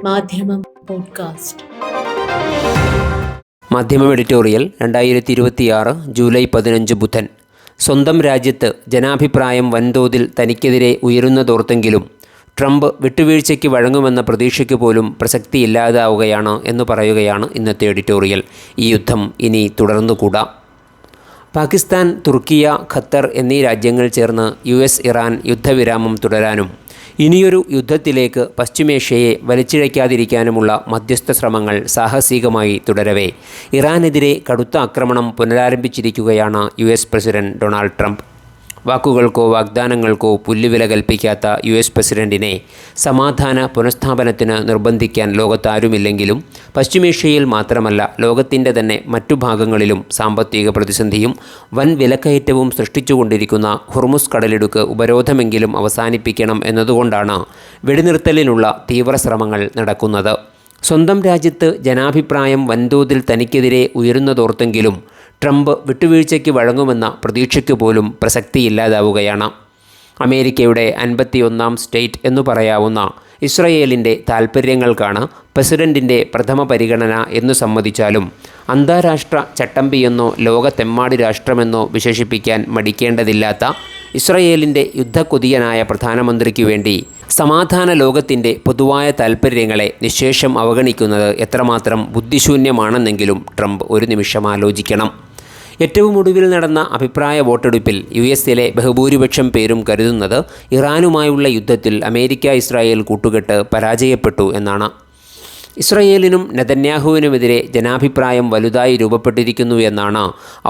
മാധ്യമം പോഡ്കാസ്റ്റ്. മാധ്യമം editorial 2026 July 15 ബുധൻ. സ്വന്തം രാജ്യത്ത് ജനാഭിപ്രായം വൻതോതിൽ തനിക്കെതിരെ ഉയരുന്നതോർത്തെങ്കിലും ട്രംപ് വിട്ടുവീഴ്ചയ്ക്ക് വഴങ്ങുമെന്ന പ്രതീക്ഷയ്ക്ക് പോലും പ്രസക്തിയില്ലാതാവുകയാണ് എന്ന് പറയുകയാണ് ഇന്നത്തെ എഡിറ്റോറിയൽ. ഈ യുദ്ധം ഇനി തുടർന്നുകൂടാ. പാകിസ്ഥാൻ, തുർക്കിയ, ഖത്തർ എന്നീ രാജ്യങ്ങൾ ചേർന്ന് US-ഇറാൻ യുദ്ധവിരാമം തുടരാനും ഇനിയൊരു യുദ്ധത്തിലേക്ക് പശ്ചിമേഷ്യയെ വലിച്ചിഴയ്ക്കാതിരിക്കാനുമുള്ള മധ്യസ്ഥ ശ്രമങ്ങൾ സാഹസികമായി തുടരവേ ഇറാനെതിരെ കടുത്ത ആക്രമണം പുനരാരംഭിച്ചിരിക്കുകയാണ് US പ്രസിഡന്റ് ഡൊണാൾഡ് ട്രംപ്. വാക്കുകൾക്കോ വാഗ്ദാനങ്ങൾക്കോ പുല്ലുവില കൽപ്പിക്കാത്ത US പ്രസിഡന്റിനെ സമാധാന പുനഃസ്ഥാപനത്തിന് നിർബന്ധിക്കാൻ ലോകത്താരുമില്ലെങ്കിലും പശ്ചിമേഷ്യയിൽ മാത്രമല്ല ലോകത്തിൻ്റെ തന്നെ മറ്റു ഭാഗങ്ങളിലും സാമ്പത്തിക പ്രതിസന്ധിയും വൻ വിലക്കയറ്റവും സൃഷ്ടിച്ചുകൊണ്ടിരിക്കുന്ന ഹുർമുസ് കടലിടുക്ക് ഉപരോധമെങ്കിലും അവസാനിപ്പിക്കണം എന്നതുകൊണ്ടാണ് വെടിനിർത്തലിനുള്ള തീവ്ര ശ്രമങ്ങൾ നടക്കുന്നത്. സ്വന്തം രാജ്യത്ത് ജനാഭിപ്രായം വൻതോതിൽ തനിക്കെതിരെ ഉയരുന്നതോർത്തെങ്കിലും ട്രംപ് വിട്ടുവീഴ്ചയ്ക്ക് വഴങ്ങുമെന്ന പ്രതീക്ഷയ്ക്ക് പോലും പ്രസക്തിയില്ലാതാവുകയാണ്. അമേരിക്കയുടെ 51ാം സ്റ്റേറ്റ് എന്നു പറയാവുന്ന ഇസ്രയേലിൻ്റെ താൽപ്പര്യങ്ങൾക്കാണ് പ്രസിഡന്റിൻ്റെ പ്രഥമ പരിഗണന എന്നു സമ്മതിച്ചാലും അന്താരാഷ്ട്ര ചട്ടമ്പിയെന്നോ ലോകത്തെമ്മാടി രാഷ്ട്രമെന്നോ വിശേഷിപ്പിക്കാൻ മടിക്കേണ്ടതില്ലാത്ത ഇസ്രയേലിൻ്റെ യുദ്ധക്കൊതിയനായ പ്രധാനമന്ത്രിക്ക് വേണ്ടി സമാധാന ലോകത്തിൻ്റെ പൊതുവായ താൽപ്പര്യങ്ങളെ നിശ്ശേഷം അവഗണിക്കുന്നത് എത്രമാത്രം ബുദ്ധിശൂന്യമാണെന്നെങ്കിലും ട്രംപ് ഒരു നിമിഷം ആലോചിക്കണം. ഏറ്റവും ഒടുവിൽ നടന്ന അഭിപ്രായ വോട്ടെടുപ്പിൽ US-ലെ ബഹുഭൂരിപക്ഷം പേരും കരുതുന്നത് ഇറാനുമായുള്ള യുദ്ധത്തിൽ അമേരിക്ക-ഇസ്രായേൽ കൂട്ടുകെട്ട് പരാജയപ്പെട്ടു എന്നാണ്. ഇസ്രയേലിനും നെതന്യാഹുവിനുമെതിരെ ജനാഭിപ്രായം വലുതായി രൂപപ്പെട്ടിരിക്കുന്നു എന്നാണ്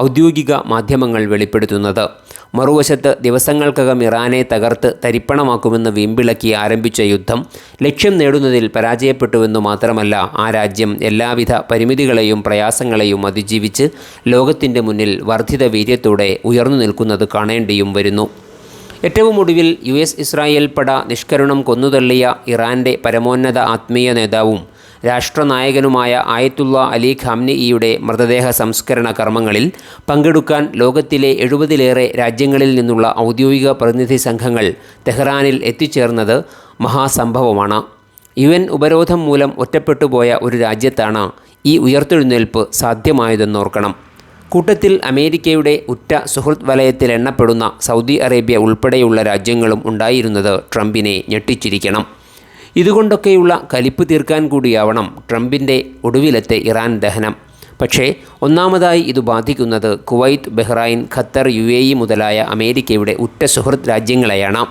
ഔദ്യോഗിക മാധ്യമങ്ങൾ വെളിപ്പെടുത്തുന്നത്. മറുവശത്ത് ദിവസങ്ങൾക്കകം ഇറാനെ തകർത്ത് തരിപ്പണമാക്കുമെന്ന് വീമ്പിളക്കി ആരംഭിച്ച യുദ്ധം ലക്ഷ്യം നേടുന്നതിൽ പരാജയപ്പെട്ടുവെന്നു മാത്രമല്ല, ആ രാജ്യം എല്ലാവിധ പരിമിതികളെയും പ്രയാസങ്ങളെയും അതിജീവിച്ച് ലോകത്തിൻ്റെ മുന്നിൽ വർദ്ധിത വീര്യത്തോടെ ഉയർന്നു നിൽക്കുന്നത് കാണേണ്ടിയും വരുന്നു. ഏറ്റവും ഒടുവിൽ US-ഇസ്രായേൽ പട നിഷ്കരുണം കൊന്നുതള്ളിയ ഇറാൻ്റെ പരമോന്നത ആത്മീയ നേതാവും രാഷ്ട്രനായകനുമായ ആയത്തുള്ള അലി ഖാംനിയുടെ മൃതദേഹ സംസ്കരണ കർമ്മങ്ങളിൽ പങ്കെടുക്കാൻ ലോകത്തിലെ 70ലേറെ രാജ്യങ്ങളിൽ നിന്നുള്ള ഔദ്യോഗിക പ്രതിനിധി സംഘങ്ങൾ തെഹ്റാനിൽ എത്തിച്ചേർന്നത് മഹാസംഭവമാണ്. UN ഉപരോധം മൂലം ഒറ്റപ്പെട്ടുപോയ ഒരു രാജ്യത്താണ് ഈ ഉയർത്തെഴുന്നേൽപ്പ് സാധ്യമായതെന്നോർക്കണം. കൂട്ടത്തിൽ അമേരിക്കയുടെ ഉറ്റ സുഹൃത്ത് വലയത്തിൽ എണ്ണപ്പെടുന്ന സൗദി അറേബ്യ ഉൾപ്പെടെയുള്ള രാജ്യങ്ങളും ഉണ്ടായിരുന്നത് ട്രംപിനെ ഞെട്ടിച്ചിരിക്കണം. ഇതുകൊണ്ടൊക്കെയുള്ള കലിപ്പ് തീർക്കാൻ കൂടിയാവണം ട്രംപിൻ്റെ ഒടുവിലത്തെ ഇറാൻ ദഹനം. പക്ഷേ ഒന്നാമതായി ഇത് ബാധിക്കുന്നത് കുവൈത്ത്, ബഹ്റൈൻ, ഖത്തർ, UAE മുതലായ അമേരിക്കയുടെ ഉറ്റ സുഹൃത്ത് രാജ്യങ്ങളെയാണ്.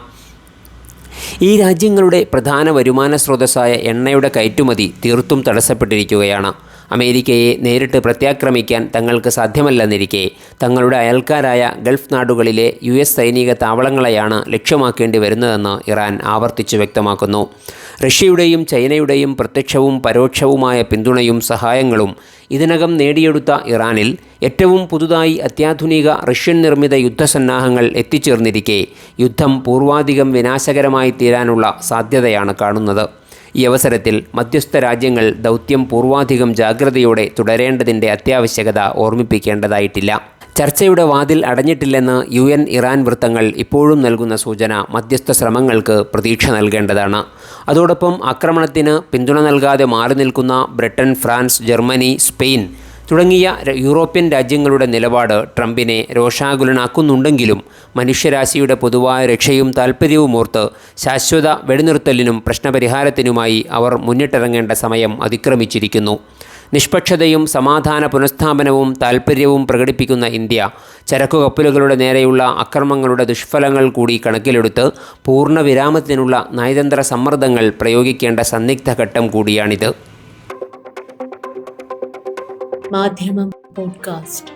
ഈ രാജ്യങ്ങളുടെ പ്രധാന വരുമാന സ്രോതസ്സായ എണ്ണയുടെ കയറ്റുമതി തീർത്തും തടസ്സപ്പെട്ടിരിക്കുകയാണ്. അമേരിക്കയെ നേരിട്ട് പ്രത്യാക്രമിക്കാൻ തങ്ങൾക്ക് സാധ്യമല്ലെന്നിരിക്കെ തങ്ങളുടെ അയൽക്കാരായ ഗൾഫ് നാടുകളിലെ US സൈനിക താവളങ്ങളെയാണ് ലക്ഷ്യമാക്കേണ്ടി വരുന്നതെന്ന് ഇറാൻ ആവർത്തിച്ച് വ്യക്തമാക്കുന്നു. റഷ്യയുടെയും ചൈനയുടെയും പ്രത്യക്ഷവും പരോക്ഷവുമായ പിന്തുണയും സഹായങ്ങളും ഇതിനകം നേടിയെടുത്ത ഇറാനിൽ ഏറ്റവും പുതുതായി അത്യാധുനിക റഷ്യൻ നിർമ്മിത യുദ്ധസന്നാഹങ്ങൾ എത്തിച്ചേർന്നിരിക്കെ യുദ്ധം പൂർവാധികം വിനാശകരമായി തീരാനുള്ള സാധ്യതയാണ് കാണുന്നത്. ഈ അവസരത്തിൽ മധ്യസ്ഥ രാജ്യങ്ങൾ ദൗത്യം പൂർവാധികം ജാഗ്രതയോടെ തുടരേണ്ടതിൻ്റെ അത്യാവശ്യകത ഓർമ്മിപ്പിക്കേണ്ടതായിട്ടില്ല. ചർച്ചയുടെ വാതിൽ അടഞ്ഞിട്ടില്ലെന്ന് UN ഇറാൻ വൃത്തങ്ങൾ ഇപ്പോഴും നൽകുന്ന സൂചന മധ്യസ്ഥ ശ്രമങ്ങൾക്ക് പ്രതീക്ഷ നൽകേണ്ടതാണ്. അതോടൊപ്പം ആക്രമണത്തിന് പിന്തുണ നൽകാതെ മാറി നിൽക്കുന്ന ബ്രിട്ടൻ, ഫ്രാൻസ്, ജർമ്മനി, സ്പെയിൻ തുടങ്ങിയ യൂറോപ്യൻ രാജ്യങ്ങളുടെ നിലപാട് ട്രംപിനെ രോഷാകുലനാക്കുന്നുണ്ടെങ്കിലും മനുഷ്യരാശിയുടെ പൊതുവായ രക്ഷയും താൽപ്പര്യവും ഓർത്ത് ശാശ്വത വെടിനിർത്തലിനും പ്രശ്നപരിഹാരത്തിനുമായി അവർ മുന്നിട്ടിറങ്ങേണ്ട സമയം അതിക്രമിച്ചിരിക്കുന്നു. നിഷ്പക്ഷതയും സമാധാന പുനഃസ്ഥാപനവും താൽപ്പര്യവും പ്രകടിപ്പിക്കുന്ന ഇന്ത്യ ചരക്കുകപ്പലുകളുടെ നേരെയുള്ള അക്രമങ്ങളുടെ ദുഷ്ഫലങ്ങൾ കൂടി കണക്കിലെടുത്ത് പൂർണ്ണ വിരാമത്തിനുള്ള നയതന്ത്ര സമ്മർദ്ദങ്ങൾ പ്രയോഗിക്കേണ്ട സന്നിഗ്ധ ഘട്ടം കൂടിയാണിത്. മാധ്യമം പോഡ്കാസ്റ്റ്.